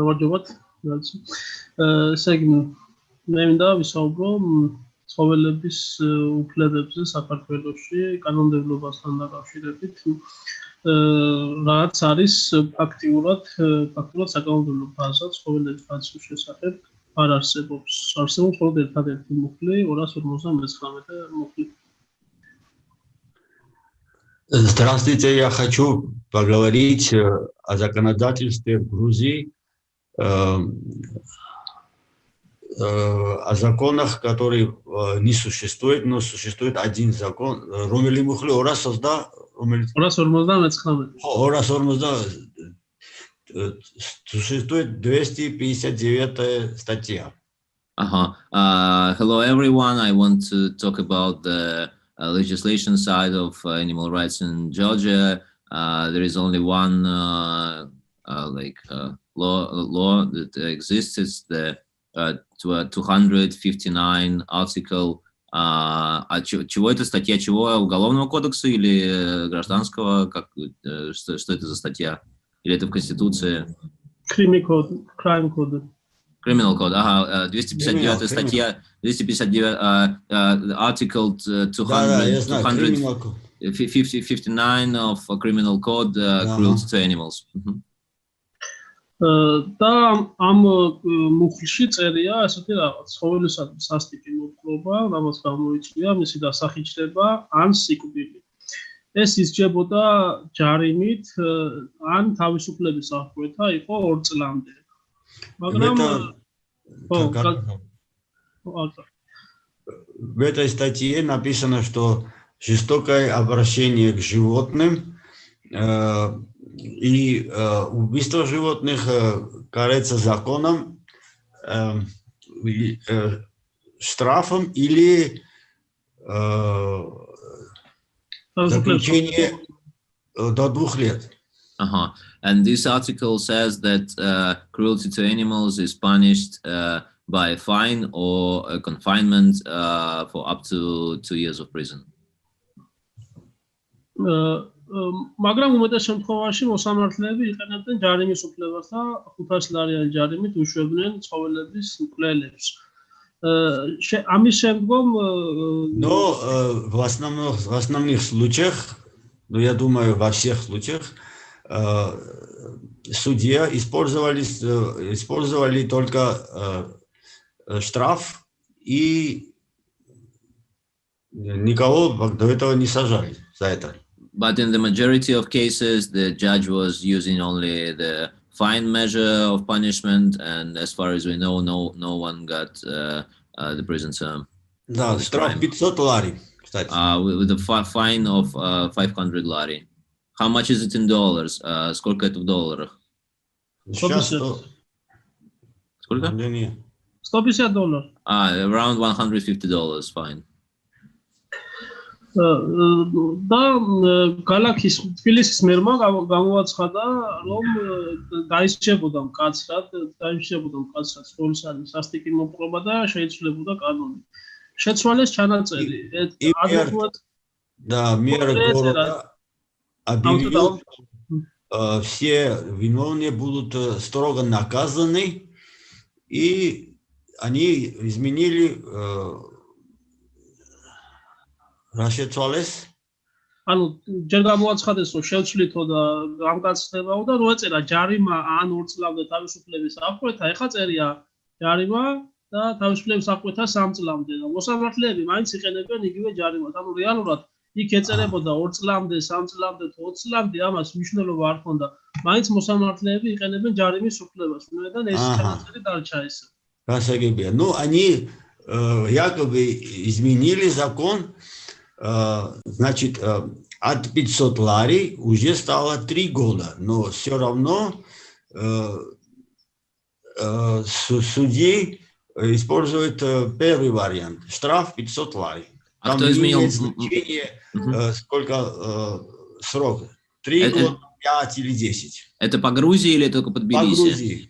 გამარჯობათ. ესე იგი, მე მინდა ვისაუბრო ცხოველების უფლებებზე საქართველოში კანონმდებლობასთან დაკავშირებით, რაც არის ფაქტიურად საკანონმდებლო ბაზა ცხოველების დაცვის შესახებ არ არსებობს. არსებობს მხოლოდ ერთადერთი მუხლი 259 მუხლი. Здравствуйте, я хочу поговорить о законодательстве в Грузии, о законах, которые не существуют, но существует один закон. Существует 259 статья. Hello everyone, I want to talk about the legislation side of animal rights in Georgia. There is only one law that exists. It's the 259 article. Чего это статья? Чего? Уголовного кодекса или гражданского? Что это за статья? Или это в Конституции? Crime code. Criminal code, 259 статья, 259 article 259 of criminal code, cruelty to animals. და ამ მუხლში წერია ასეთი რაღაც, ცხოველისადმი სასტიკი მოპყრობა, რამაც გამოიწვია მისი დასახიჩრება ან სიკვდილი. ეს ისჯებოდა ჯარიმით, ან თავისუფლების აღკვეთა იყო 2 წლამდე. В этой статье написано, что жестокое обращение к животным и убийство животных карается законом, штрафом или заключение до 2 лет. And this article says that cruelty to animals is punished by a fine or a confinement for up to 2 years of prison. მაგრამ უმეტეს შემთხვევაში მოსამართლეები იყენებდნენ ჯარიმის უფლებას და 500 ლარიანი ჯარიმით უშვებდნენ ცხოველების მკვლელებს. ამის შემდგომ Но в основных случаях, я думаю, во всех случаях судья использовали только штраф и никого до этого не сажали за это. But in the majority of cases, the judge was using only the fine measure of punishment, and as far as we know, no one got the prison term. Да, штраф 500 лари, кстати. With a fine of 500 lari. How much is it in dollars? Сколько это в долларах? Сейчас Сколько? $150. Around $150, fine. და ქალაქის თბილისის მერმა გამოაცხადა, რომ დაისჯებოდა მკაცრად ცხოველისადმი სასტიკი მოპყრობა და შეიცვლებოდა კანონი. შეცვალეს ჩანაწერი. Да, мэр города объявил, все виновные будут строго наказаны, и они изменили расчетвалес. ანუ ჯერ გამოაცხადეს, რომ შევცვლითო და გამკაცრებაო და რო ეწერა ჯარიმა ან 2 წლამდე თავისუფლების აღკვეთა, ეხლა წერია ჯარიმა და თავისუფლების აღკვეთა 3 წლამდე. და მოსამართლეები მაინც იყენებენ იგივე ჯარიმას. ანუ რეალურად იქ ეწერებოდა 2 წლამდე, 3 წლამდე, 20 წლამდე, ამას მნიშვნელობა არ ჰქონდა. მაინც მოსამართლეები იყენებენ ჯარიმის უფლებას, ვინაიდან ეს ჩანაწერი დარჩა ესე. Гасагибе. Ну, они якобы изменили закон, значит, от 500 лари уже стало 3 года, но все равно судьи используют первый вариант, штраф 500 лари. А кто изменил? Сколько срок? 3 года, 5 или 10. Это по Грузии или только по Тбилиси? По Грузии.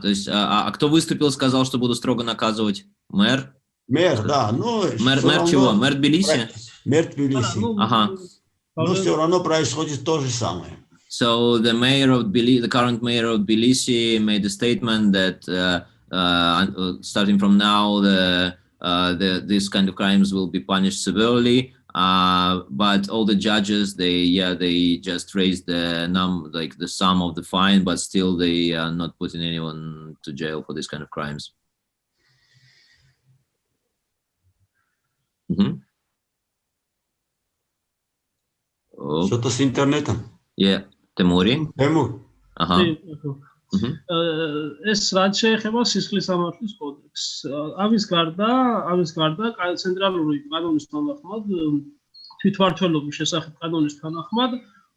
То есть, кто выступил, сказал, что буду строго наказывать? Мэр? Мэр, да. Мэр чего? Мэр Тбилиси? Мэр Тбилиси. Ага. Но все равно происходит то же самое. So the mayor of the current mayor of Tbilisi made a statement that starting from now, this kind of crimes will be punished severely. But all the judges, they just raised the sum of the fine, but still they are not putting anyone to jail for this kind of crimes. Что-то с интернетом. Yeah, Temuri. Temur. ეს რაც შეეხება სისხლის სამართლის კოდექსს. ამის გარდა ცენტრალური კანონის თანახმად, თვითმმართველობის შესახებ კანონის თანახმად,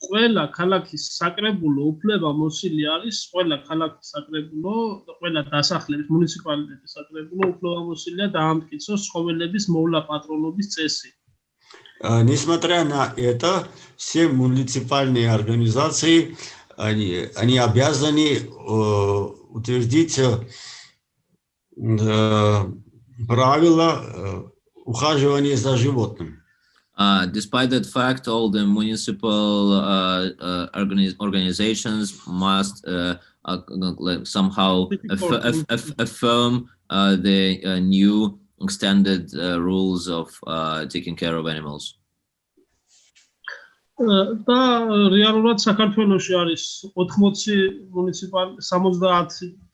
ყველა ქალაქის საკრებულო უფლება მოსილი არის, ყველა ქალაქის საკრებულო, ყველა დასახლების მუნიციპალიტეტის საკრებულო უფლება მოსილია დაამტკიცოს ცხოველების მოვლა პატრონობის წესი. Несмотря на это, все муниципальные организации, они обязаны утвердить правила ухаживания за животным. Despite that fact, all the municipal organizations must somehow affirm the new extended rules of taking care of animals. და რეალურად საქართველოში არის 80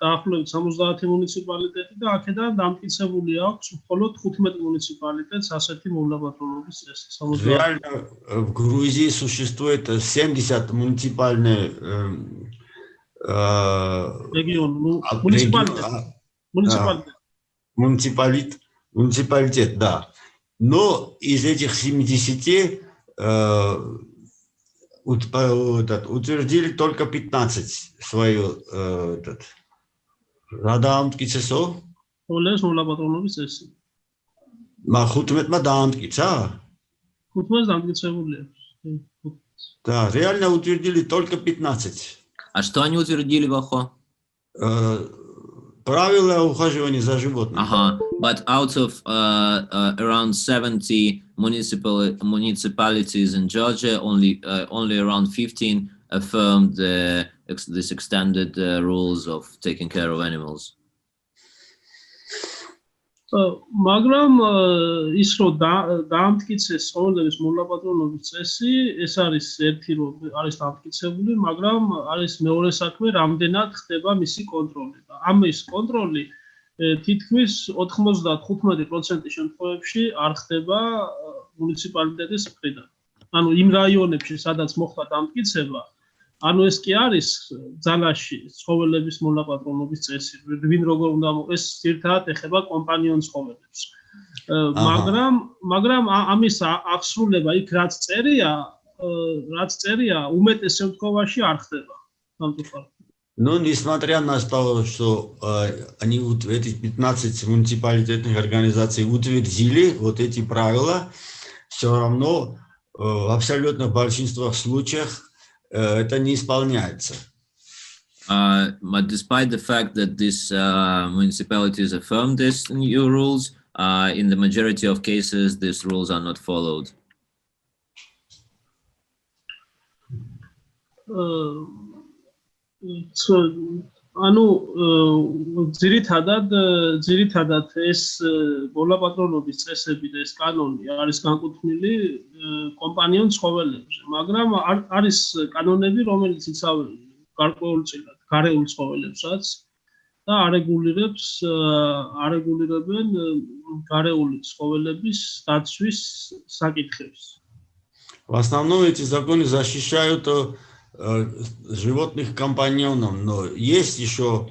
დაახლოებით 70 მუნიციპალიტეტი და აქედან დამტკიცებული აქვს მხოლოდ 15 მუნიციპალიტეტს ასეთი მოვლა-პატრონობის წესი. Реально в Грузии существует 70 муниципальных муниципалитет, да. Но из этих 70 утвердили только 15 свою Радамткицесо. Олес მოვლა-პატრონობის წესი. Махутметма дамткица. 15 დამტკიცებული აქვს. Да, реально утвердили только 15. А что они утвердили, Вахо? Правила ухаживания за животными. But out of around 70 municipalities in Georgia, only around 15 affirmed this extended rules of taking care of animals. მაგრამ ის რომ დაამტკიცეს ცხოველების მოვლა-პატრონობის წესი, ეს არის ერთი რომ არის დამტკიცებული, მაგრამ არის მეორე საქმე, რამდენად ხდება მისი კონტროლი. ამის კონტროლი თითქმის 95% შემთხვევებში არ ხდება მუნიციპალიტეტის მხრიდან. ანუ იმ რაიონებში, სადაც მოხდა დამტკიცება, ანუ ეს კი არის ძალაში ცხოველების მოვლა-პატრონობის წესი. ვინ როგორ უნდა ეს ერთად ეხება კომპანიონ ცხოველებს. მაგრამ ამის აღსრულება იქ რაც წერია, უმეტეს შემთხვევაში არ ხდება. Но несмотря на то, что они эти 15 муниципалитетных организаций утвердили вот эти правила, все равно в абсолютно большинстве случаев это не исполняется. But despite the fact that these municipalities affirmed these new rules, in the majority of cases, these rules are not followed. ანუ ძირითადად ეს მოვლა-პატრონობის წესები და ეს კანონი არის განკუთვნილი კომპანიონ ცხოველებზე, მაგრამ არის კანონები, რომელიც იცავენ გარკვეულწილად გარეულ ცხოველებსაც და არეგულირებენ გარეული ცხოველების დაცვის საკითხებს. В основном эти законы защищают животных компаньонов, но есть еще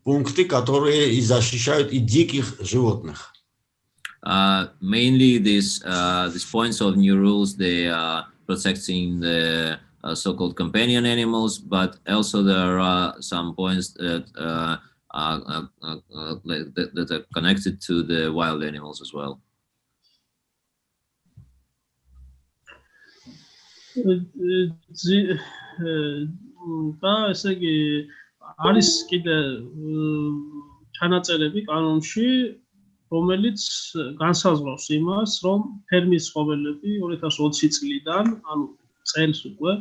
пункты, которые и защищают и диких животных. Mainly these points of new rules, they are protecting the so-called companion animals, but also there are some points that are connected to the wild animals as well. და ესე იგი არის კიდე ჩანაწერები კანონში, რომელიც განსაზღვრავს იმას, რომ ფერმის ცხოველები 2020 წლიდან, ანუ წელს უკვე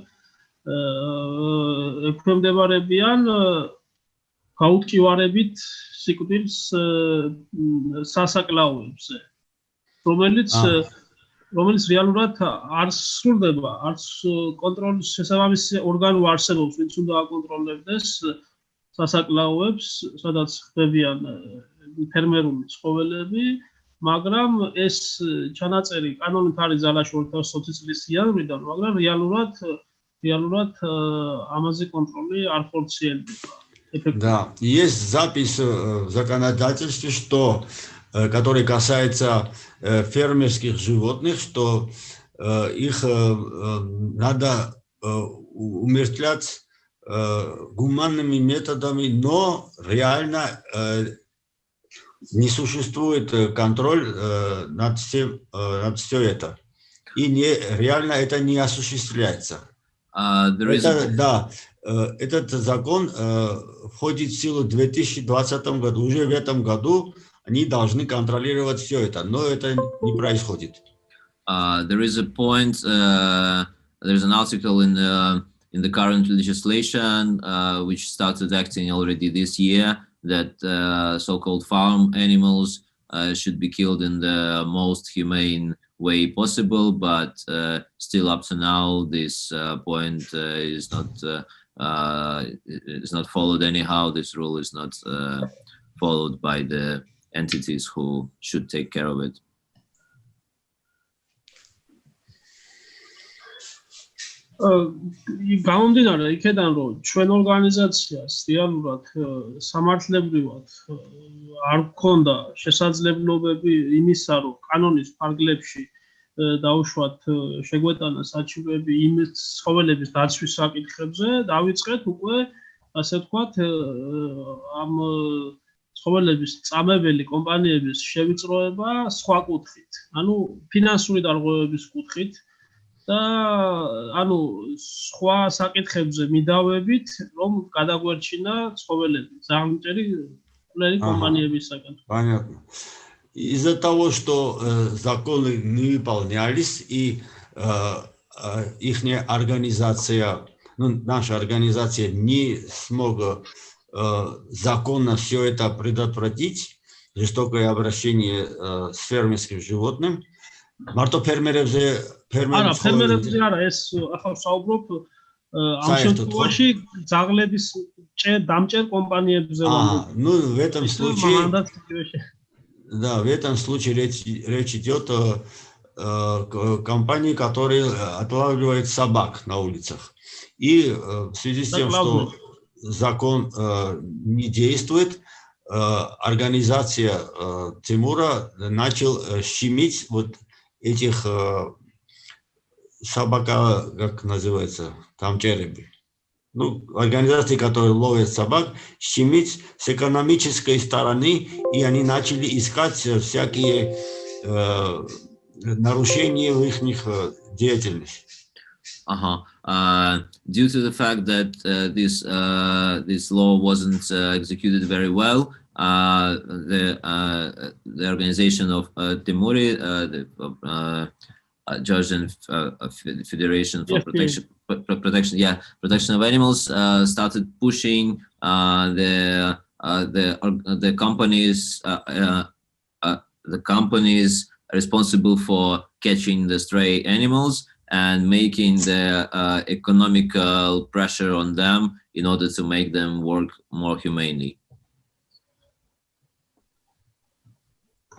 ექვემდებარებიან გაუთკივარებით სიკვდილს სასაკლაოებზე, რომელიც რეალურად არ სრულდება, არც კონტროლის შესაბამისი ორგანო არსებობს, ვინც უნდა აკონტროლებდეს სასაკლაოებს, სადაც ხდებიან ფერმერული ცხოველები, მაგრამ ეს ჩანაწერი კანონით არის ძალაში 2020 წლის იანვრიდან, მაგრამ реалურად амазе контроль არ ხორციელდება. Да, есть запись в законодательстве, который касается фермерских животных, что их надо умертвлять гуманными методами, но реально не существует контроль над все это. И реально это не осуществляется. Этот закон входит в силу в 2020 году. Уже в этом году они должны контролировать все это, но это не происходит. There is a point, there's an article in the current legislation which started acting already this year that so-called farm animals should be killed in the most humane way possible, but still up to now this point is not followed anyhow. This rule is not followed by the entities who should take care of it. გამომდინარე იქედან რომ ჩვენ ორგანიზაციას რეალურად სამართლებრივად არ გქონდა შესაძლებლობები იმისა რომ კანონის ფარგლებში დაუშვათ შეგვეტანა საჩივები იმ ცხოველების დაცვის საკითხებზე დავიწყეთ უკვე ასე ვთქვათ ამ ცხოველების წამებელი კომპანიების შევიწროება სხვა კუთხით ანუ ფინანსური დარღვევების კუთხით და ანუ სხვა საკითხებზე მიდავებით რომ გადაგვერჩინა ცხოველები ზამჭერი компаниებისაგან. Понятно. Из-за того, что законы не выполнялись и их организация, наша организация не смогла законно все это предотвратить, жестокое обращение с фермерским животным, მარტო ფერმერებზე არა ეს ახლა საუბრობ ამ შემთხვევაში ძაღლების დამჭერ კომპანიებზე ну в этом случае да в этом случае речь идет о компании, которые отлавливают собак на улицах и в связи с тем что закон не действует организация Темура начал щемить вот этих собака, как называется, там черепи. Ну, организации, которые ловят собак, щемить с экономической стороны, и они начали искать всякие нарушения в их деятельности. Due to the fact that this law wasn't executed very well, the organization of Temuri, the Judge and Federation for Protection of Animals, started pushing the companies responsible for catching the stray animals and making the economical pressure on them in order to make them work more humanely.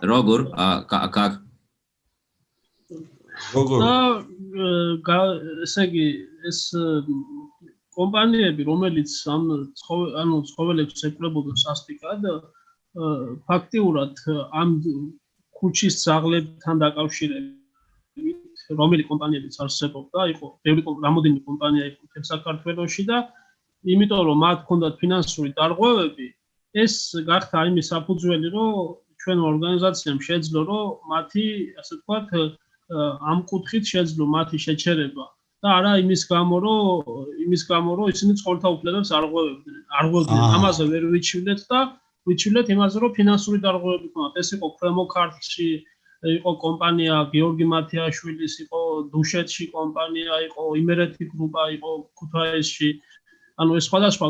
Rogor, как? ესე იგი ეს კომპანიები რომელიც ანუ ცხოველებს ეკლებოდნენ სასტიკად ფაქტიურად ამ ქუჩის ძაღლებთან დაკავშირებით რომელი კომპანიებიც არსებობდა იყო რამოდენიმე კომპანია იყო საქართველოში და იმიტომ რომ მათ ჰქონდათ ფინანსური დარღვევები ეს გახდა იმის საფუძველი რომ ჩვენ ორგანიზაციამ შეძლო რომ მათი ასე ვთქვათ ამ კუთხით შეძლო მათი შეჩერება და არა იმის გამო რომ ისინი ცხოველთა უფლებებს არ ღვევდნენ ამაზე ვერ ვიჩვიდეთ და ვიჩვიდეთ იმაზე რომ ფინანსური დარღვევები ქონდათ ეს იყო ქვემო ქართლში იყო კომპანია გიორგი მათიაშვილის, იყო დუშეთში კომპანია, იყო იმერეთი გრუპა, იყო ქუთაისში. ანუ ეს სხვადასხვა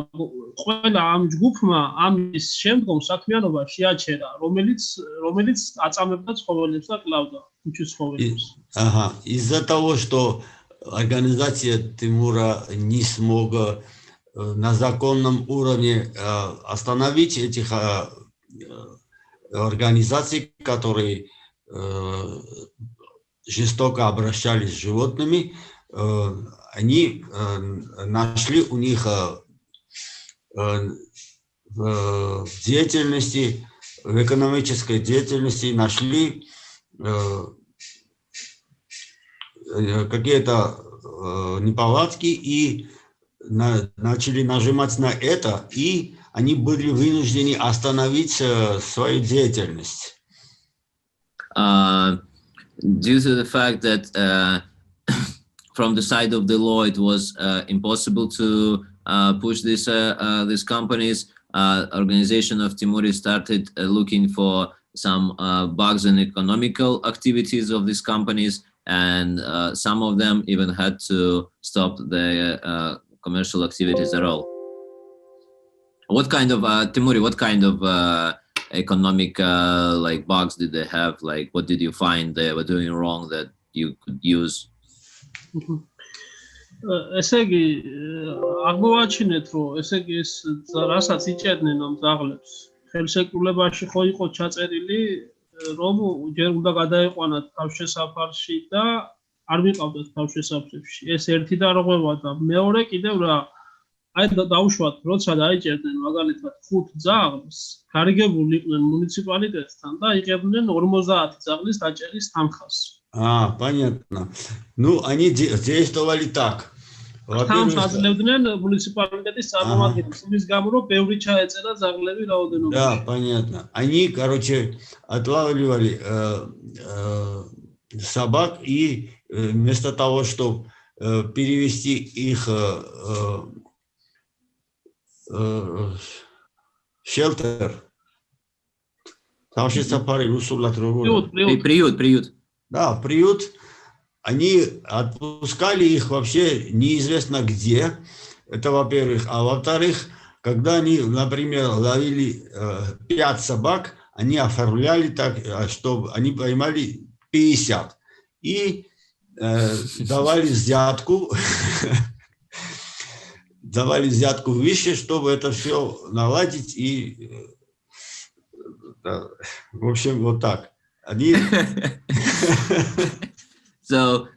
ყველა ამ ჯგუფმა ამის შემდგომ საქმიანობა შეაჩერა, რომელიც აწამებდა ცხოველებს და კლავდა ქუჩის ცხოველებს. Ага, из-за того, что организация Тимура не смогла на законном уровне остановить этих организаций, которые жестоко обращались с животными, они нашли у них в деятельности, в экономической деятельности, нашли какие-то неполадки и начали нажимать на это, и они были вынуждены остановить свою деятельность. Due to the fact that from the side of the law it was impossible to push these companies, organization of Temuri started looking for some bugs in economical activities of these companies, and some of them even had to stop their commercial activities at all. What kind of Temuri? What kind of economic like bugs did they have? Like, what did you find they were doing wrong that you could use? ესე იგი აღმოვაჩინეთ, რომ ესე იგი ეს რასაც იჭერდნენ ამ ძაღლებს, ხელშეკრულებაში ხო იყო ჩაწერილი, რომ ჯერ უნდა გადაეყვანათ თავშესაფარში და არ მიყავდათ თავშესაფრებში. ეს ერთი დარღვევა და მეორე კიდევ რა, აი დაუშვათ, როცა დაიჭერდნენ მაგალითად 5 ძაღლს, გარიგებულნი იყვნენ მუნიციპალიტეტთან და იღებდნენ 50 ძაღლის დაჭერის თანხას. Понятно. Ну, они действовали так. Во-первых, муниципалитетის წარმომადგენლებს იმის გამო, რომ ბევრი ჩაეწერა ძაღლები რაოდენობაში. Да, понятно. Они, короче, отлавливали собак и вместо того, чтобы перевести их в шелтер, приют. Да, приют. Они отпускали их вообще неизвестно где. Это во-первых. А во-вторых, когда они, например, ловили 5 собак, они оформляли так, чтобы они поймали 50. И давали взятку. Давали взятку выше, чтобы это все наладить. И, в общем, вот так. Они... So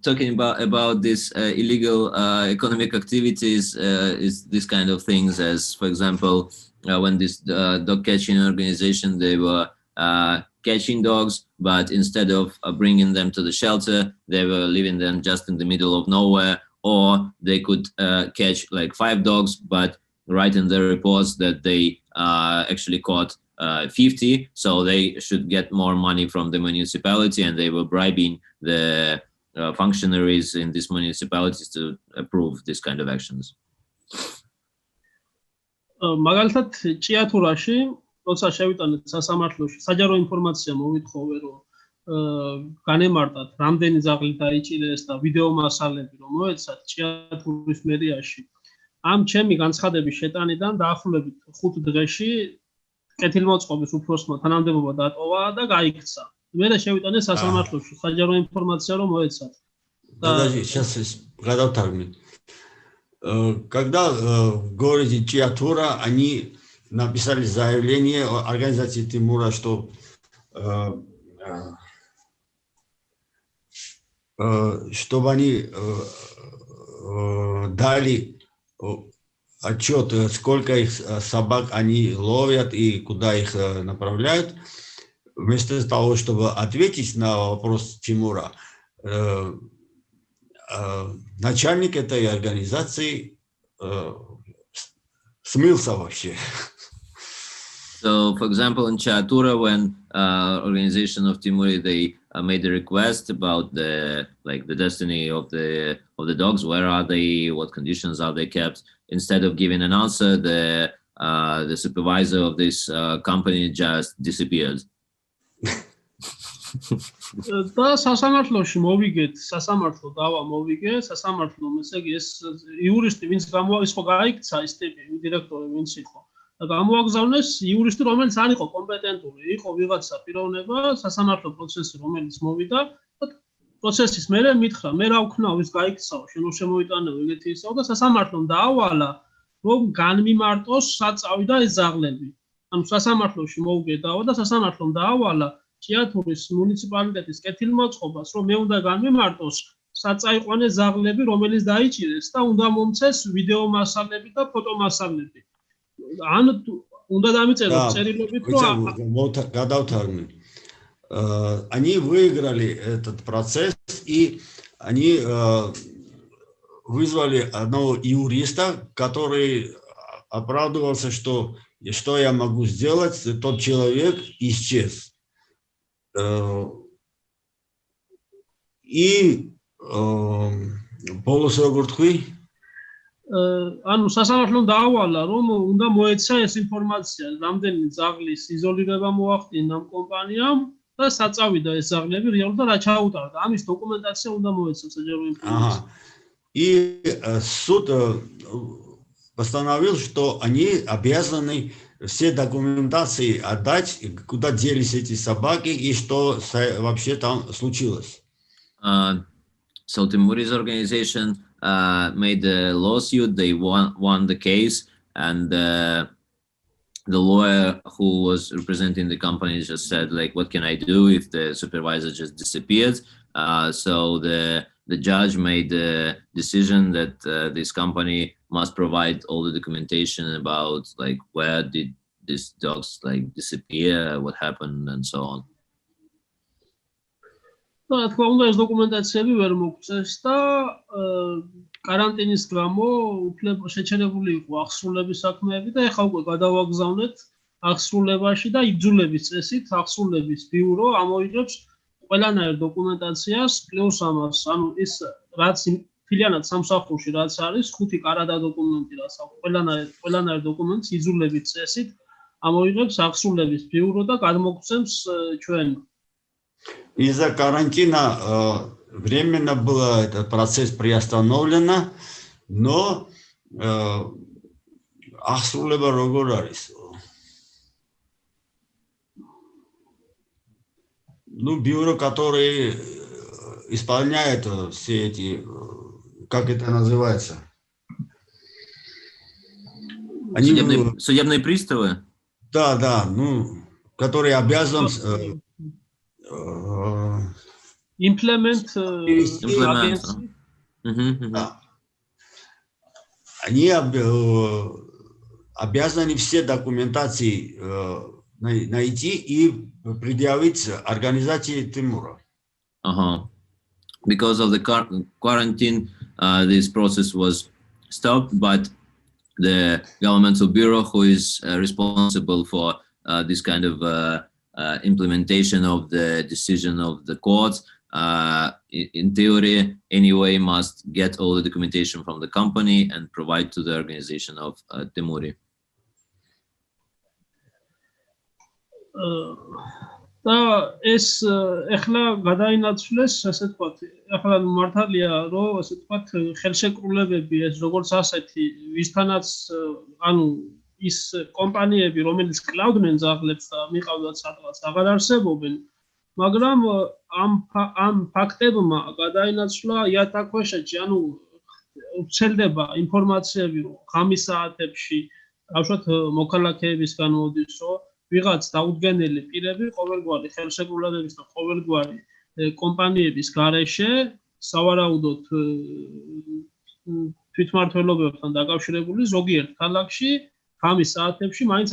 talking about this illegal economic activities is this kind of things, as for example, when this dog catching organization, they were catching dogs, but instead of bringing them to the shelter, they were leaving them just in the middle of nowhere, or they could catch like 5 dogs, but write in their reports that they actually caught 50, so they should get more money from the municipality, and they were bribing the functionaries in these municipalities to approve this kind of actions. მაგალითად ჭიათურაში, როცა შევიტანეთ სასამართლოში, საჯარო ინფორმაცია მოვითხოვე, რომ განემარტათ, რამდენი ძაღლი დაიჭირეს და ვიდეო მასალები რომ მოეცათ ჭიათურის მერიაში. ამ ჩემი განცხადების შეტანიდან დაახლოებით 5 დღეში კეთილმოწყობის უფროსმა თანამდებობა დატოვა და გაიქცა. მე შევიტანე სასამართლოში საჯარო ინფორმაცია რომ მოეცათ. Подожди, сейчас გადავთარგმნი. Когда в городе Чиатура они написали заявление организации Темура, что чтобы они дали отчет, сколько их собак они ловят и куда их направляют, вместо того, чтобы ответить на вопрос Тимура, начальник этой организации смылся вообще. So, for example, in Chatura, when organization of Timuri, they made a request about the destiny of the dogs. Where are they? What conditions are they kept? Instead of giving an answer, the supervisor of this company just disappeared. და სასამართლოში მოვიგეთ, სასამართლო დავა მოვიგე, სასამართლომ ესე იგი ეს იურისტი ვინც ის ხო გაიქცა ის ტიპი დირექტორი ვინც იყო და გამოაგზავნეს იურისტი რომელიც არ იყო კომპეტენტური, იყო ვიღაცა პიროვნება, სასამართლო პროცესი რომელიც მოვიდა და პროცესის მერე მითხრა, მე რა ვქნაო ის გაიქცაო, შენ შემოიტანეო ეგეთი ისაო და სასამართლომ დაავალა რომ განმიმარტოს საწავი და ეს ზაღლები. ანუ სასამართლოში მოვიგე დავა და სასამართლომ დაავალა ჭიათურის მუნიციპალიტეტის კეთილმოწყობას, რომ მე უნდა განმიმარტოს საწაიყვანე ზაღლები, რომელიც დაიჭირეს და უნდა მომცეს ვიდეო მასალები და ფოტო მასალები. ან უნდა დამიწეროს წერილობით, რომ გადავთარგმნი. Они выиграли этот процесс и они вызвали одного юриста, который оправдывался, что я могу сделать, тот человек исчез. И полос როგორთქვი? ანუ სასამართლომ დაავალა, რომ უნდა მოეცა ეს ინფორმაცია, რამდენი ზაღლის იზოლირება მოახდინა ამ კომპანიამ და საწავიდა ეს ზაღლები რეალურად და რა ჩაუტარა და ამის დოკუმენტაცია უნდა მოეცა საჯარო ინფორმაცია. И суд постановил, что они обязаны все документации отдать, куда делись эти собаки и что вообще там случилось. So Temur's organization made a lawsuit. They won the case, and the lawyer who was representing the company just said, like, what can I do if the supervisor just disappeared? So the judge made the decision that this company must provide all the documentation about, like, where did these dogs like disappear, what happened, and so on. რა თქმა უნდა ეს დოკუმენტაციები ვერ მოგწეს და каранტინის გამო უფლება შეჩერებული იყო აღსრულების საქმეები და ეხლა უკვე გადავაგზავნეთ აღსრულებაში და იბრძოლების წესით აღსრულების ბიურო ამოიღებს ყველანაირ დოკუმენტაციას პლუს ამას, ანუ ის რაც ფილიანად სამსახურში რაც არის, 5 კარადა დოკუმენტი რაც აქვს, ყველანაირ დოკუმენტს იბრძოლების წესით ამოიღებს აღსრულების ბიურო და გადმოგცემს ჩვენ. Из-за карантина временно был этот процесс приостановлен, но აღსრულება როგორ არის? Ну, бюро, которое исполняет все эти, как это называется? Судебные приставы? Да, ну, которые обязан Implement. Они обязаны все документации найти и предъявить организации Темура. Because of the quarantine, this process was stopped, but the governmental bureau who is responsible for this kind of implementation of the decision of the court, in theory anyway, must get all the documentation from the company and provide to the organization of Temuri. და ეს ეხლა გადაინაცვლეს, ასე ვთქვათ, ეხლა მართალია, რომ ასე ვთქვათ, ხელშეკრულებები ეს როგორც ასეთი, ვისთანაც, ანუ ის კომპანიები, რომელიც კლავდნენ ზაღლებს და მიყავდათ სადღაც, აღარ არსებობენ, მაგრამ ამ ფაქტებმა გადაინაცვლა იატაკქვეშეთში, ანუ ვრცელდება ინფორმაციები, რომ ღამის საათებში, ბავშვად მოქალაქეებისგან მოდის, რომ ვიღაც დაუდგენელი პირები ყოველგვარი ხელშეკრულებების და ყოველგვარი კომპანიების გარეშე სავარაუდოდ თვითმმართველობებთან დაკავშირებული ზოგიერთ ქალაქში ღამის საათებში მაინც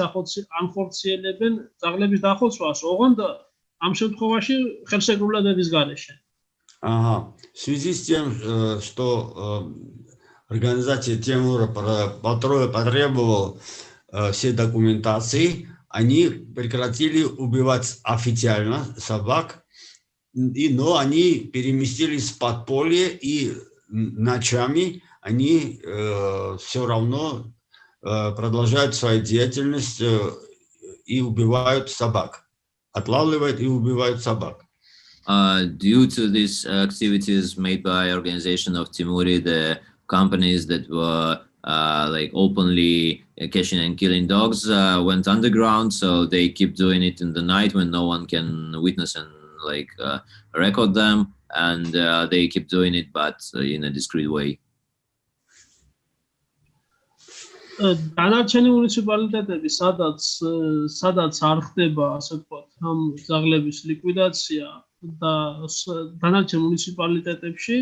ახორციელებენ ზაღლების დახოცვას, ოღონდ ამ შემთხვევაში ხელშეკრულებების გარეშე. В связи с тем, что организация Темура потребовала все документации, они прекратили убивать официально собак, но они переместились в подполье, и ночами они все равно продолжают свою деятельность и убивают собак. отлавливают и убивают собак. Due to these activities made by organization of Temuri, the companies that were like openly catching and killing dogs went underground, so they keep doing it in the night when no one can witness and like record them, and they keep doing it, but in a discreet way. დანარჩენი მუნიციპალიტეტები, სადაც არ ხდება, ასე ვთქვათ, ამ ძაღლების ლიკვიდაცია და დანარჩენ მუნიციპალიტეტებში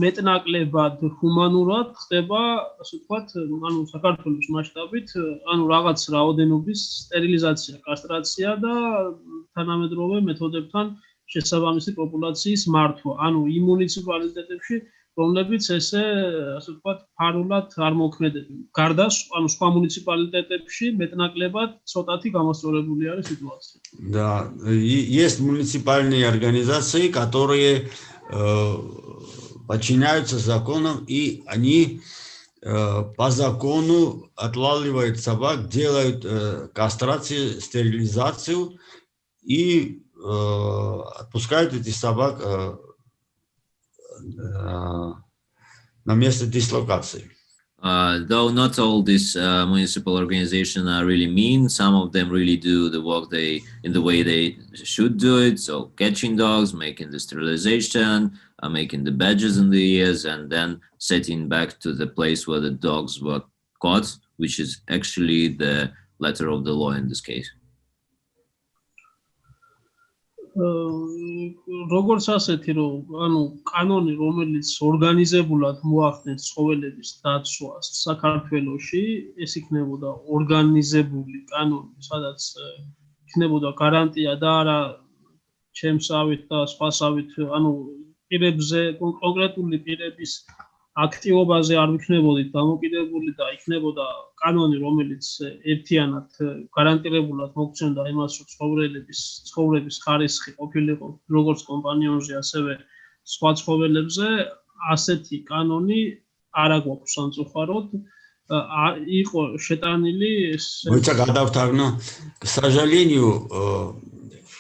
მეტნაკლებად ჰუმანურად ხდება, ასე ვთქვათ, ანუ საქართველოს მასშტაბით, ანუ რაღაც რაოდენობის სტერილიზაცია, კასტრაცია და თანამედროვე მეთოდებთან შესაბამისი პოპულაციის მართვა. ანუ იმ მუნიციპალიტეტებში რომლებიც ესე ვთქვათ, ფარულად არ მოქმედებენ. გარდა ანუ სხვა მუნიციპალიტეტებში მეტნაკლებად ცოტათი გამოსწორებული არის სიტუაცია. Да, есть муниципальные организации, которые подчиняются законам, и они по закону отлавливают собак, делают кастрацию, стерилизацию и отпускают этих собак на место дислокации. Though not all these municipal organizations are really mean, some of them really do the work in the way they should do it. So catching dogs, making the sterilization, making the badges in the ears, and then setting back to the place where the dogs were caught, which is actually the letter of the law in this case. როგორც ასეთი რომ ანუ კანონი რომელიც ორგანიზებულად მოახდენს ცხოველების დაცვას საქართველოში ეს იქნებოდა ორგანიზებული კანონი სადაც იქნებოდა გარანტია და არა ჩემსავით და სხვასავით ანუ პირებზე კონკრეტული პირების აქტივობაზე არ ვიქნებოდით დამოკიდებული და იქნებოდა კანონი რომელიც ერთიანად გარანტირებულად მოგცემდა იმას რომ ცხოვრების ხარისხი ყოფილიყო როგორც კომპანიონზე ასევე სხვა ცხოველებზე ასეთი კანონი არ აგვაქვს სამწუხაროდ იყო შეტანილი Очень гадавтарно. К сожалению,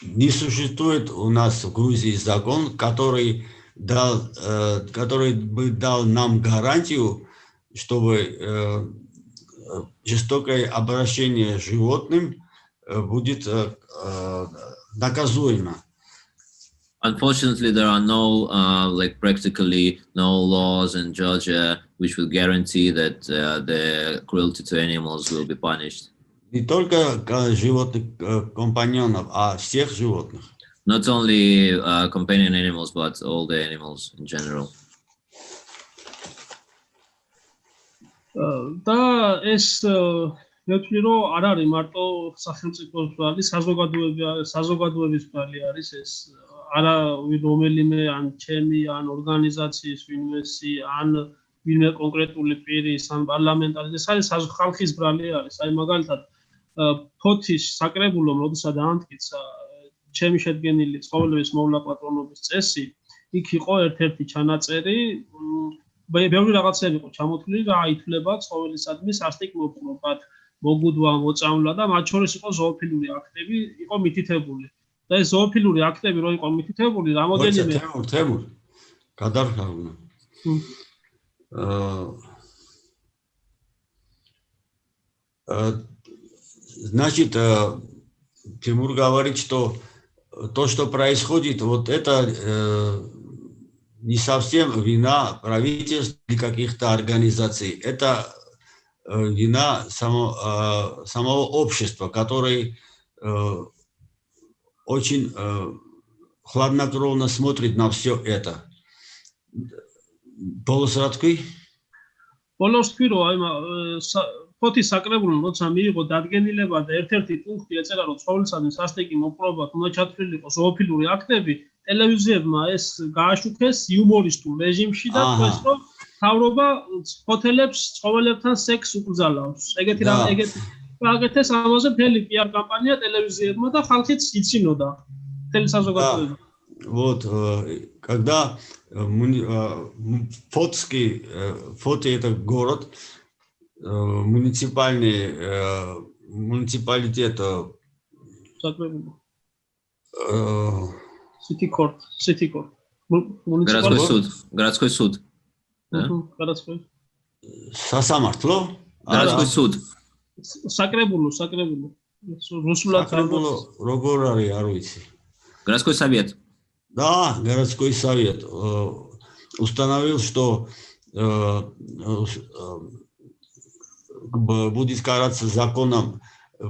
не существует у нас в Грузии закон, который бы дал нам гарантию, чтобы жестокое обращение с животным будет наказуемо. Unfortunately, there are no, practically no laws in Georgia which will guarantee that the cruelty to animals will be punished. Не только животных компаньонов, а всех животных. Not only companion animals, but all the animals in general. და ეს მე ვთვლი რომ არ არის მარტო სახელმწიფოს ბრალი, საზოგადოების ბრალი არის ეს არა რომელიმე ან ჩემი ან ორგანიზაციის ვინმესი ან ვინმე კონკრეტული პირის ან პარლამენტარის ეს არის ხალხის ბრალი არის. აი მაგალითად ფოთის საკრებულომ როდესაც დაამტკიცა ჩემი შედგენილი ცხოველების მოვლა-პატრონობის წესი, იქ იყო ერთ-ერთი ჩანაწერი, ბევრი რაღაცები იყო ჩამოთვლილი რა ითვლება ცხოველისადმი სასტიკმო მოგუდვა, მოწამვლა და მათ შორის იყო ზოოფილური აქტები, იყო მითითებული. და ეს ზოოფილური აქტები რო იყო მითითებული, რამოდენიმე Темур, გადარხავნა. Значит, Тимур говорит, что то, что происходит, вот это не совсем вина правительства или каких-то организаций. Это вина самого общества, которое очень хладнокровно смотрит на все это. Полусратки? Полосратки, ფოთის საკრებულომ როცა მიიღო დადგენილება და ერთ-ერთი პუნქტი ეწერა რომ ცხოველსადმი სასტიკი მოპყრობად უნდა ჩათვლილიყო ზოოფილური აქტები, ტელევიზიებმა ეს გააშუქეს იუმორისტულ რეჟიმში და თქვეს რომ მთავრობა ფოთელებს ცხოველებთან სექსს უკრძალავს. ეგეთი აკეთეს ამაზე მთელი PR კამპანია ტელევიზიებმა და ხალხიც იცინოდა მთელი საზოგადოება. Вот, когда Фоти это город, муниципалитет საკრებულო. City court. Городской суд. Городской. სასამართლო? Городской суд. საკრებულო. Русულად საკრებულო როგორ არის, არ ვიცი. Городской совет. Да, городской совет установил, что будет караться законом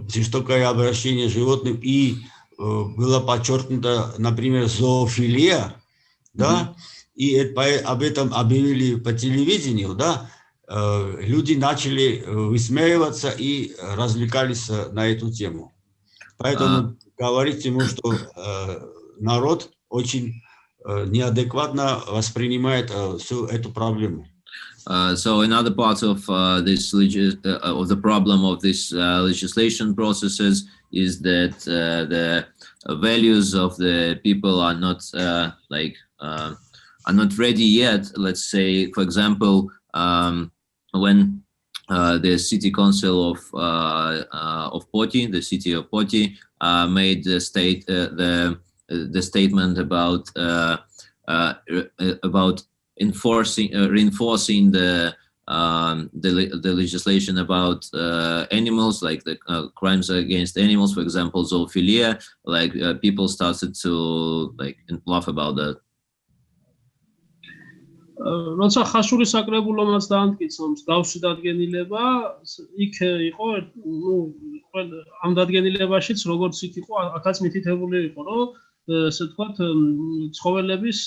жестокое обращение с животным, и было подчеркнуто, например, зоофилия, да, и об этом объявили по телевидению, да, люди начали высмеиваться и развлекались на эту тему. Поэтому говорить ему, что народ очень неадекватно воспринимает всю эту проблему. So another part of this of the problem of this legislation processes is that the values of the people are not are not ready yet. Let's say, for example, when the city council of Poti, the city of Poti, made the statement about reinforcing the legislation about animals, like the crimes against animals, for example, zoophilia, like people started to laugh about that. როცა ხაშური საკრებულომაც დაამტკიცა მსგავსი დადგენილება, იქ იყო, ამ დადგენილებაშიც როგორც იქ იყო, აქაც მითითებული იყო, რომ ესე ვთქვათ, ცხოველების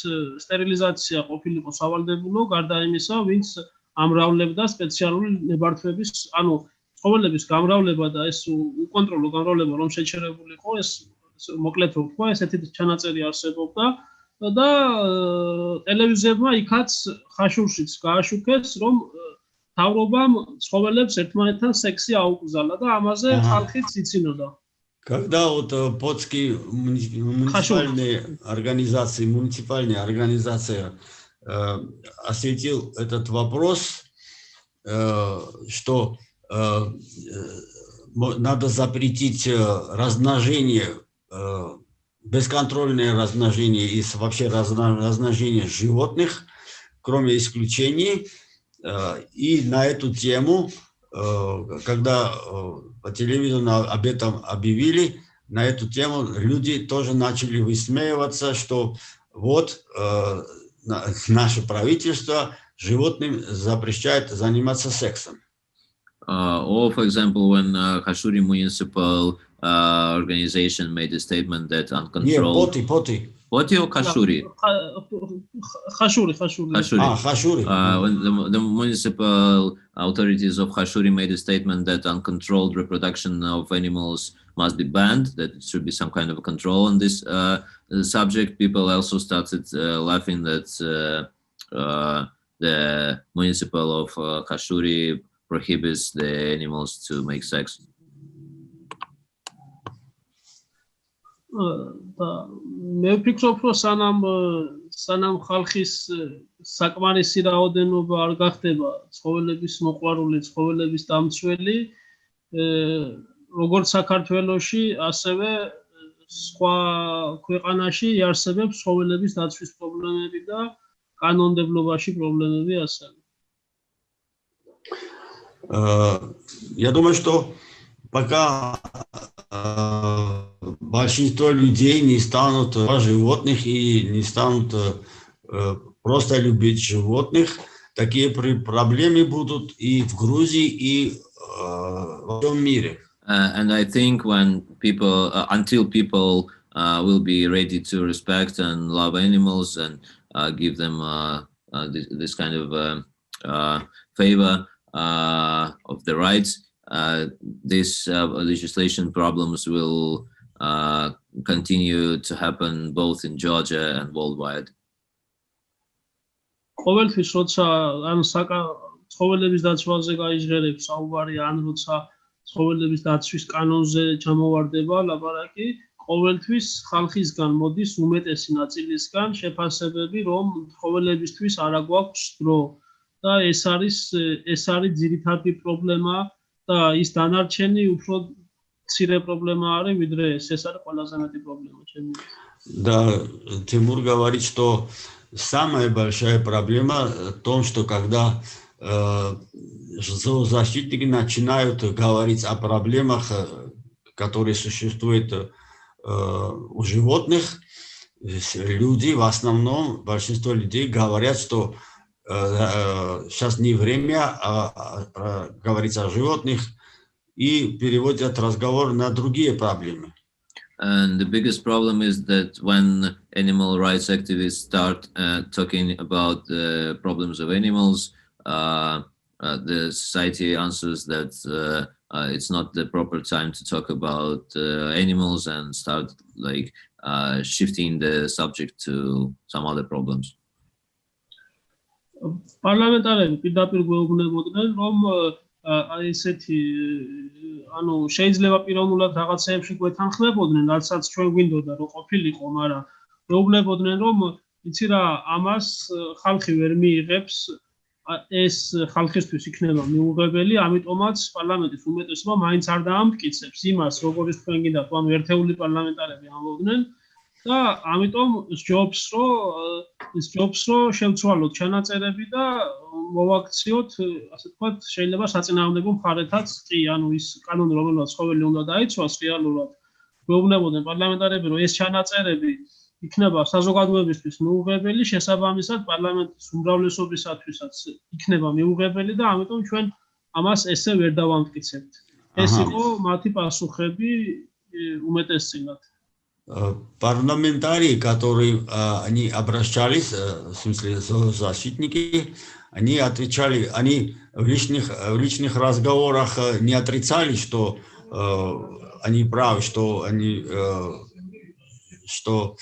სტერილიზაცია ყოფილიყო სავალდებულო, გარდა იმისა, ვინც ამრავლებდა სპეციალური ნებართვების, ანუ ცხოველების გამრავლება და ეს უკონტროლო გამრავლება რომ შეჩერებულიყო, ეს მოკლედ რომ ვთქვა, ესეთი ჩანაწერი არსებობდა და ტელევიზიებმა იქაც ხაშურშიც გააშუქეს, რომ თავრობამ ცხოველებს ერთმანეთთან სექსი აუკრძალა და ამაზე ხალხიც იცინოდა. Когда вот Потские муниципальная организация осветил этот вопрос, что надо запретить размножение, бесконтрольное размножение и вообще размножение животных, кроме исключений, и на эту тему, когда по телевизору об этом объявили, на эту тему люди тоже начали высмеиваться, что вот наше правительство животным запрещает заниматься сексом. Or, for example, when Khashuri municipal organization made a statement that uncontrolled... Poti or Khashuri? Khashuri. Khashuri. When the municipal authorities of Khashuri made a statement that uncontrolled reproduction of animals must be banned, that it should be some kind of a control on this subject, people also started laughing that the municipal of Khashuri prohibits the animals to make sex. მე ვფიქრობ, რომ სანამ ხალხის საკმარისი რაოდენობა არ გახდება ცხოველების მოყვარული, ცხოველების დამცველი, როგორც საქართველოში, ასევე სხვა ქვეყანაში იარსებებს ცხოველების დაცვის პრობლემები და კანონმდებლობაში პრობლემები ასევე. Я думаю, что пока большинство людей не станут животных и не станут просто любить животных, такие проблемы будут и в Грузии, и во всем мире. And I think when people, until people will be ready to respect and love animals and give them this kind of favor of the rights, these legislation problems will continue to happen both in Georgia and worldwide. ყოველთვის როცა ან ცხოველების დაცვაზე გაიჟღერებს საუბარი, ან როცა ცხოველების დაცვის კანონზე ჩამოვარდება ლაპარაკი, ყოველთვის ხალხისგან მოდის უმეტესი ნაწილისგან შეფასებები, რომ ცხოველებისთვის არა გვაქვს დრო და ეს არის ძირითადი პრობლემა და ის დანარჩენი უფრო მცირე პრობლემა არის, ვიდრე ეს არის ყველაზე მეტი პრობლემა ჩემი. Да, Тимур говорит, что самая большая проблема в том, что когда зоозащитники начинают говорить о проблемах, которые существуют у животных, люди, в основном, большинство людей говорят, что сейчас не время говорить о животных, и переводят разговор на другие проблемы. And the biggest problem is that when animal rights activists start talking about the problems of animals, the society answers that it's not the proper time to talk about animals and start like shifting the subject to some other problems. პარლამენტარები პირდაპირ გვეუბნებოდნენ, რომ აი ესეთი ანუ შეიძლება პიროვნულად რაღაცეებში გვეთანხმებოდნენ, რაცაც ჩვენ გვინდოდა რომ ყოფილიყო, მაგრამ გვეუბნებოდნენ, რომ იცი რა, ამას ხალხი ვერ მიიღებს, ეს ხალხისთვის იქნება მიუღებელი, ამიტომაც პარლამენტის უმეტესობა მაინც არ დაამტკიცებს იმას, როგორც თქვენ გინდათ, ანუ ერთეული პარლამენტარები ამბობდნენ და ამიტომ სჯობს, რომ შევცვალოთ ჩანაწერები და მოვაქციოთ, ასე ვთქვათ, შეიძლება საწინააღმდეგო მხარეთაც კი, ანუ ის კანონი, რომელსაც ცხოველი უნდა დაიცვას რეალურად, გვეუბნებოდნენ პარლამენტარები, რომ ეს ჩანაწერები იქნება საზოგადოებისთვის მიუღებელი, შესაბამისად პარლამენტის უმრავლესობისათვისაც იქნება მიუღებელი და ამიტომ ჩვენ ამას ესე ვერ დავამტკიცებთ. ეს იყო მათი პასუხები უმეტესწილად. Парламентарии, которые они обращались, в смысле зоозащитники, они отвечали, они в личных разговорах не отрицали, что они правы, что они, что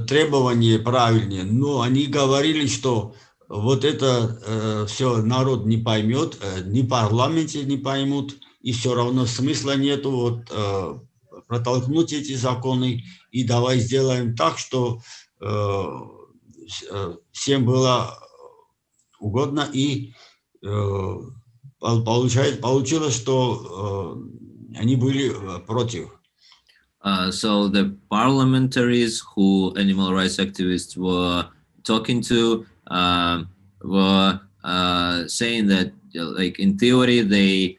требования правильные, но они говорили, что вот это все народ не поймет, ни в парламенте не поймут, и все равно смысла нету вот, протолкнуть эти законы, и давай сделаем так, что всем было угодно, и получилось, что они были против. So the parliamentaries who animal rights activists were talking to were saying that, like in theory, they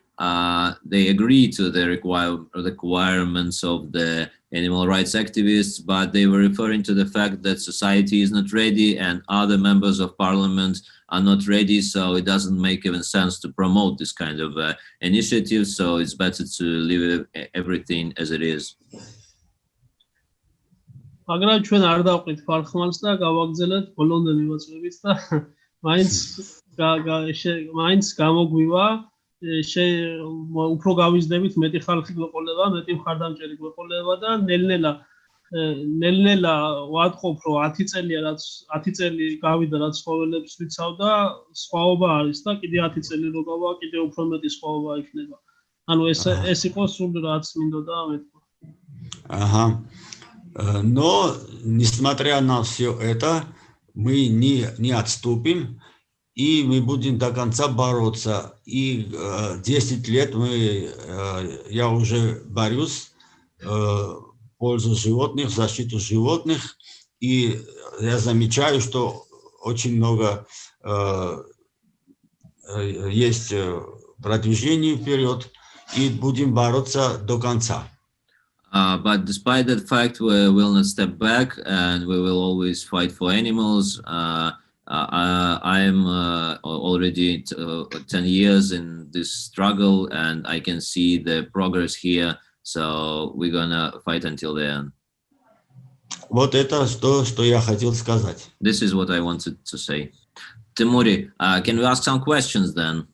agree to the requirements of the animal rights activists, but they were referring to the fact that society is not ready and other members of parliament are not ready, so it doesn't make even sense to promote this kind of initiative, so it's better to leave everything as it is. მაგრამ ჩვენ არ დავყრით ფარხმალს და გავაგზავნეთ ბოლომდე მივაწვევით და მაინც გამოგვივა უფრო გავიზდებით მეტი ხალხი გვეყოლება, მეტი მხარდამჭერი გვეყოლება და ნელ-ნელა ვატყობ, რომ 10 წელია რაც 10 წელი გავიდა რაც ცხოველებს ვიცავდა, სხვაობა არის და კიდე 10 წელი რო გავა, კიდე უფრო მეტი სხვაობა იქნება. ანუ ეს იყო სულ რაც მინდოდა მეთქვა. Ага. Но, несмотря на все это, мы не отступим, и мы будем до конца бороться. И 10 лет я уже борюсь в пользу животных, в защиту животных, и я замечаю, что очень много есть продвижений вперед, и будем бороться до конца. But despite that fact, we will not step back, and we will always fight for animals. I'm already 10 years in this struggle, and I can see the progress here. So we're gonna fight until the end. Вот это что я хотел сказать. This is what I wanted to say. Temuri, can we ask some questions then?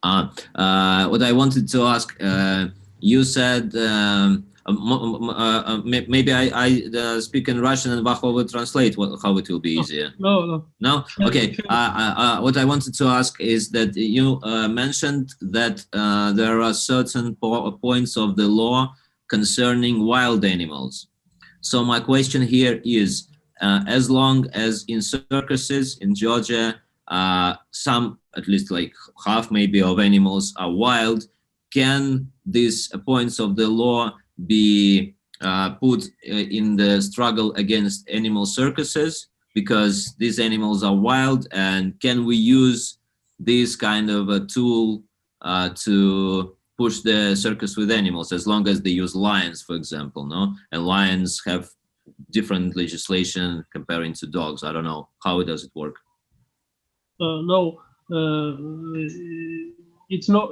What I wanted to ask, you said maybe I speak in Russian and Vaho will translate how it will be easier. No. Okay. What I wanted to ask is that you mentioned that there are certain points of the law concerning wild animals. So my question here is, as long as in circuses in Georgia, some, at least like half maybe of animals are wild, can these points of the law be put in the struggle against animal circuses, because these animals are wild, and can we use this kind of a tool to push the circus with animals, as long as they use lions, for example, no? And lions have different legislation comparing to dogs. I don't know, how does it work? No, it's not.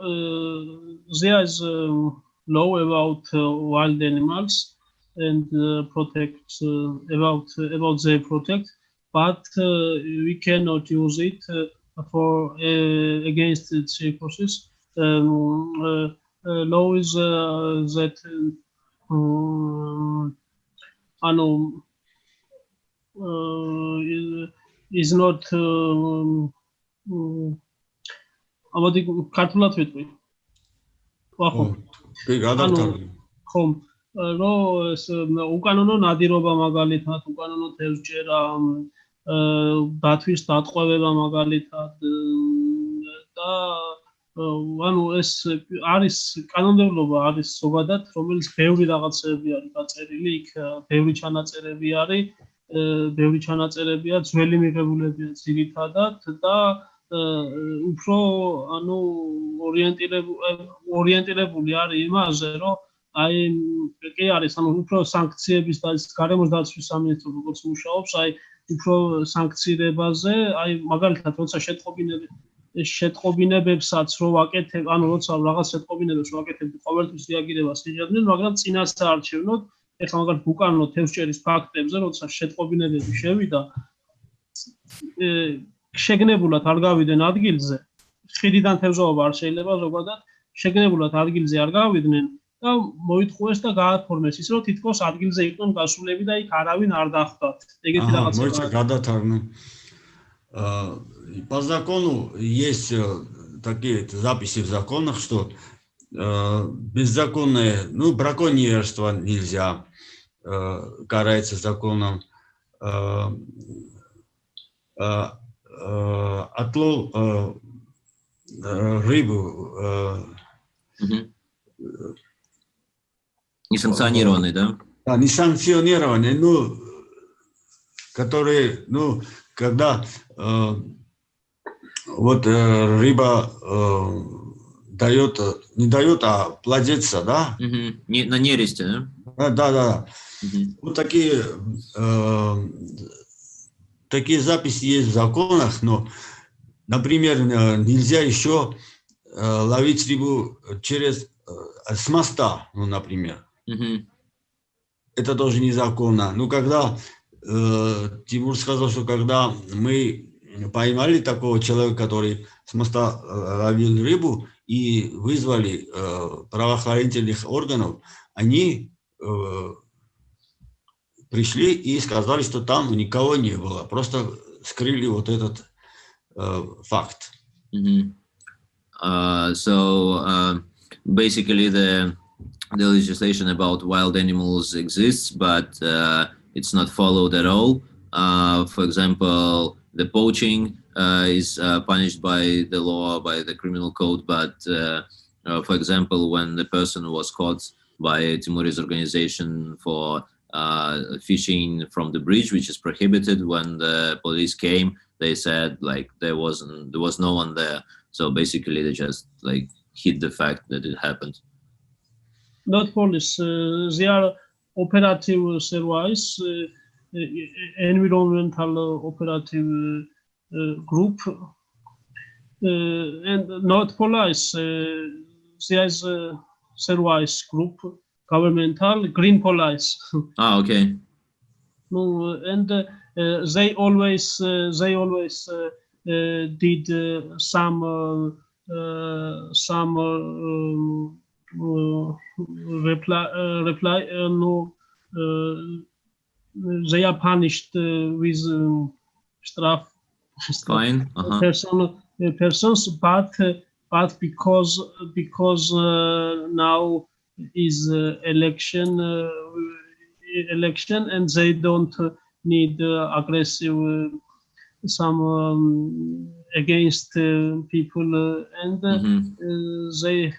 There is law about wild animals and protect about their protect, but we cannot use it for against the circuses. Law is that is not. ამოდი ქართულად ვიტყვი. ვახო. კი, გადავთვალე. ხომ, რომ ეს უკანონო ნადირობა მაგალითად, უკანონო თევზჭერა, დათვის დატყვევება მაგალითად და ანუ ეს არის კანონმდებლობა, არის ზოგადად, რომელიც ბევრი რაღაცები არის დაწერილი, იქ ბევრი ჩანაწერები არის, ბევრი ჩანაწერებია, ძველი მიღებულებია ძირითადად და უფრო ანუ ორიენტირებული არის იმაზე, რომ აი კი არის, ანუ უფრო სანქციების და გარემოს დაცვის სამინისტრო როგორც მუშაობს, აი უფრო სანქცირებაზე, აი მაგალითად როცა შეტყობინებებსაც რო ვაკეთებ, ანუ როცა რაღაც შეტყობინებებს ვაკეთებ, ყოველთვის რეაგირებას იღებდნენ, მაგრამ წინასაარჩევნოდ, ეხლა მაგალითად უკანონო თევზჭერის ფაქტებზე, როცა შეტყობინებები შევიდა, შეგნებულად არ გავიდნენ ადგილზე, ხიდიდან თევზაობა არ შეიძლება ზოგადად, შეგნებულად ადგილზე არ გავიდნენ და მოითხოვეს და გააფორმეს ის, რომ თითქოს ადგილზე იყვნენ გასულები და იქ არავინ არ დახვდათ. ეგეთი რაღაცა. Можете გადათარგმნო. По закону есть такие записи в законах, что беззаконное, ну, браконьерство нельзя, карается законом, отлов рыбу. Несанкционированный, да? Да, несанкционированный, ну, которые, ну, когда вот рыба дает, не дает, а плодится, да? На нересте, да? Да. Вот такие записи есть в законах, но, например, нельзя еще ловить рыбу с моста, ну, например. Это тоже незаконно. Ну, когда Тимур сказал, что когда мы поймали такого человека, который с моста ловил рыбу, и вызвали правоохранительных органов, они пришли и сказали, что там никого не было, просто скрыли вот этот факт. So basically the legislation about wild animals exists, but it's not followed at all. For example, the poaching is punished by the law, by the criminal code, but for example, when the person was caught by Timur's organization for fishing from the bridge, which is prohibited, when the police came, they said like there was no one there. So basically they just like hid the fact that it happened. Not police, they are operative service, environmental operative group, and not police, there is a service group, governmental, green police. Okay. No, and they always did some reply. No, they are punished with fine. Persons, but because now is election, and they don't need aggressive some against people and they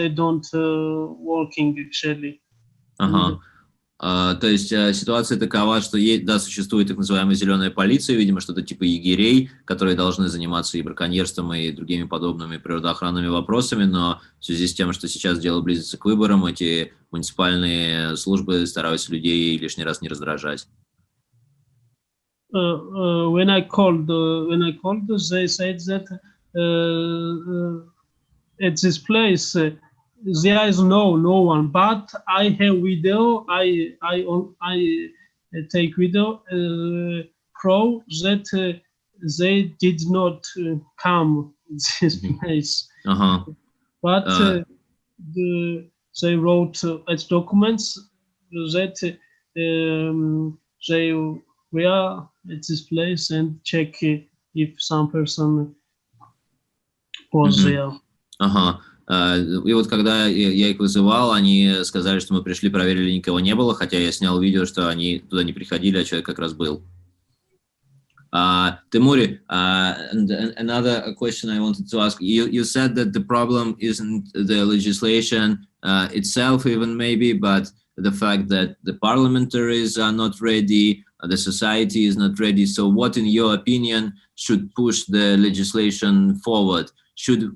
don't working actually. Ага. То есть ситуация такова, что да, существует так называемая зеленая полиция, видимо, что-то типа егерей, которые должны заниматься и браконьерством, и другими подобными природоохранными вопросами, но в связи с тем, что сейчас дело близится к выборам, эти муниципальные службы стараются людей лишний раз не раздражать. When I called, they said that at this place there is no one, but I have video. I take video proof that they did not come this place. But they wrote as documents that they were at this place and check if some person was there. И вот когда я их вызывал, они сказали, что мы пришли, проверили, никого не было, хотя я снял видео, что они туда не приходили, а человек как раз был. Temuri, another question I wanted to ask. You said that the problem isn't the legislation itself even maybe, but the fact that the parliamentaries are not ready, the society is not ready. So what, in your opinion, should push the legislation forward? Should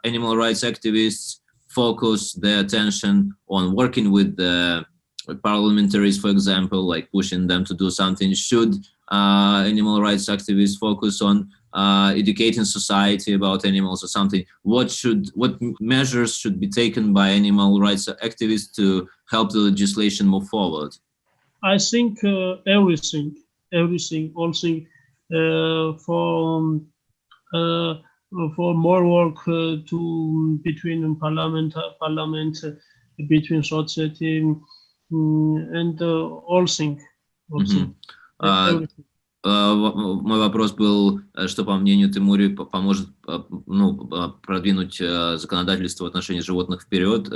animal rights activists focus their attention on working with the parliamentaries, for example, like pushing them to do something? Should animal rights activists focus on educating society about animals or something? What measures should be taken by animal rights activists to help the legislation move forward? I think everything, also for more work between parliament, between society, and all things. Мой вопрос был, что, по мнению Темури, поможет продвинуть законодательство в отношении животных вперед,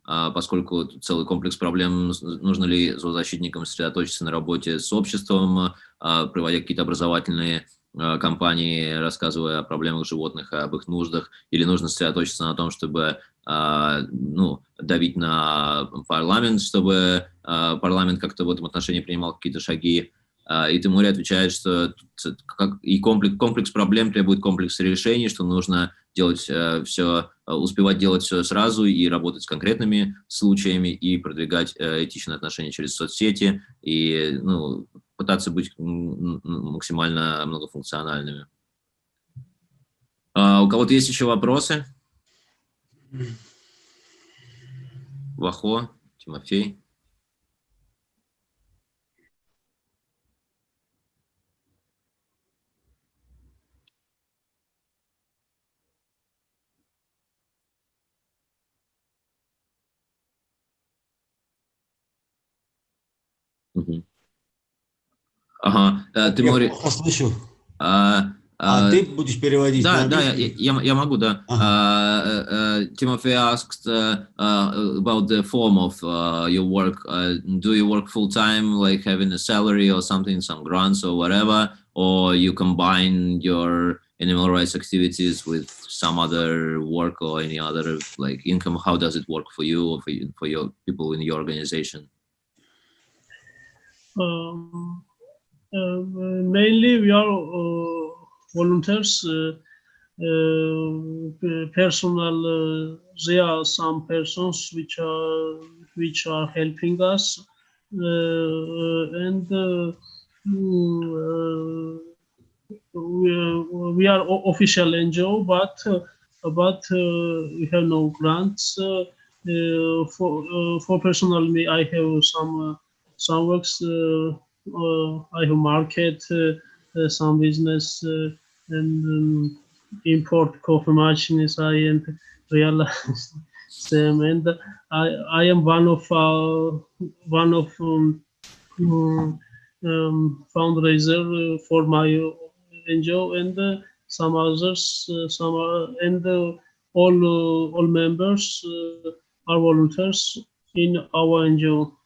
поскольку целый комплекс проблем. Нужно ли зоозащитникам сосредоточиться на работе с обществом, проводя какие-то образовательные кампании, рассказывая о проблемах животных, об их нуждах, или нужно сосредоточиться на том, чтобы давить на парламент, чтобы парламент как-то в этом отношении принимал какие-то шаги. И Темури отвечает, что и комплекс проблем требует комплекса решений, что нужно делать все, успевать делать все сразу и работать с конкретными случаями и продвигать этичные отношения через соцсети и пытаться быть максимально многофункциональными. У кого-то есть еще вопросы? Вахо, Тимофей. Темури. Я плохо слышу. Ты будешь переводить на английский? Да, я могу, да. Timothy asked about the form of your work. Do you work full-time, like having a salary or something, some grants or whatever, or you combine your animal rights activities with some other work or any other like income? How does it work for you or for your people in your organization? Mainly we are volunteers, personal. There are some persons which are helping us, and we are official NGO, but we have no grants. For personal me, I have some works. I have market, some business, and import coffee machines. I and realize them, and I am one of fundraiser for my NGO, and some others, and all members are volunteers in our NGO.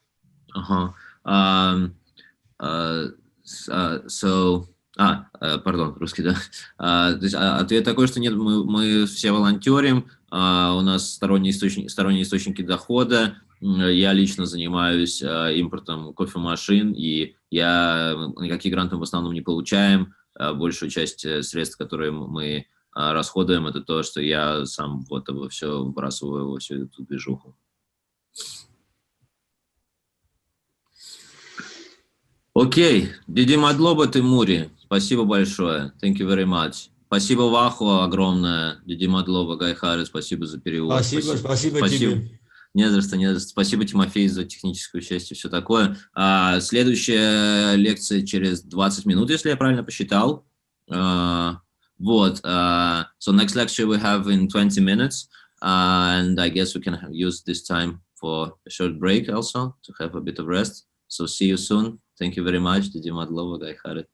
Пардон, русский, да. То есть ответ такой, что нет, мы все волонтерим, у нас сторонние источники дохода, я лично занимаюсь импортом кофемашин, и никаких грантов в основном не получаем, большую часть средств, которые мы расходуем, это то, что я сам вот все выбрасываю во всю эту движуху. Окей, Диди Мадлоба Темури, спасибо большое, thank you very much. Спасибо Ваху огромное, Диди Мадлоба Гайхары, спасибо за перевод. Спасибо тебе. Не за что. Спасибо, Тимофей, за техническую часть и все такое. Следующая лекция через 20 минут, если я правильно посчитал. Вот. So next lecture we have in 20 minutes, and I guess we can use this time for a short break also to have a bit of rest. So see you soon. Thank you very much. Диди Мадлова Гайхары.